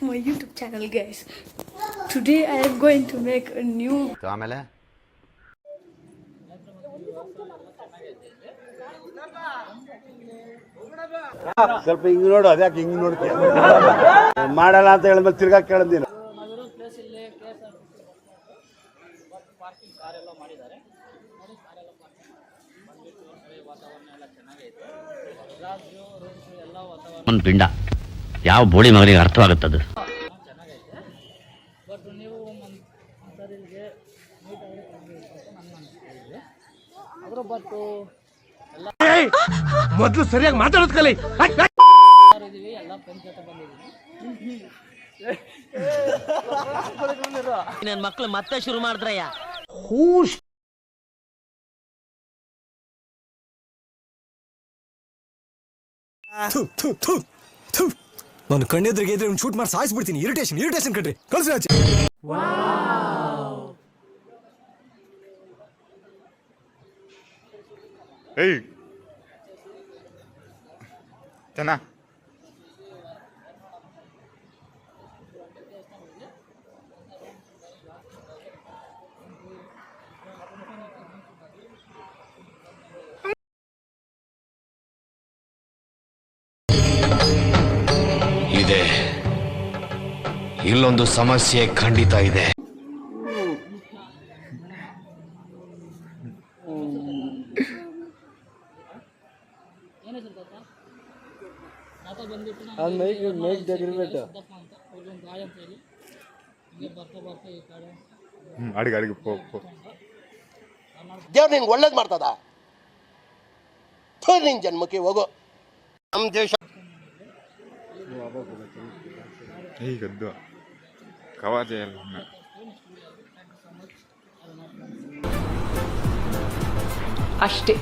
my YouTube channel, guys. Today I am going to make a new. ಆಮೇಲೆ ಸ್ವಲ್ಪ ಹಿಂಗ್ ನೋಡು, ಅದ್ಯಾಕೆ ಹಿಂಗ್ ನೋಡ್ತೀಯ? ಮಾಡಲ್ಲ ಅಂತ ಹೇಳಿದ್ಮೇಲೆ ತಿರ್ಗಾ ಕೇಳಿದ್ದೀನಿ. ಒಂದು ಪಿಂಡ ಯಾವ ಬೋಳಿ ಮಗನಿಗೆ ಅರ್ಥವಾಗುತ್ತದು. ಮೊದಲು ಸರಿಯಾಗಿ ಮಾತಾಡೋದ್ ಕಲಿ. ನನ್ನ ಮಕ್ಳು ಮತ್ತೆ ಶುರು ಮಾಡಿದ್ರಯ್ಯ. ನಾನು ಕಣ್ಣೆದ್ರಿಗೆ ಇದ್ರೆ ಶೂಟ್ ಮಾಡಿ ಸಾಯಿಸ್ಬಿಡ್ತೀನಿ. ಇರಿಟೇಷನ್ ಕಣ್ರಿ. ಕಳ್ಸಿ ಆಚೆ. ಏಯ್ ಚೆನ್ನ ಇದೆ, ಇಲ್ಲೊಂದು ಸಮಸ್ಯೆ ಖಂಡಿತ ಇದೆ. ಅಡಿಗೆ ದೇವ್ರು ನಿಂಗೆ ಒಳ್ಳೇದು ಮಾಡ್ತದ. ನಿನ್ ಜನ್ಮಕ್ಕೆ ಹೋಗೋ. ನಮ್ಮ ದೇಶ ಈಗದ್ದು ಕವಾಜೆ ಎಲ್ಲ ಅಷ್ಟೇ.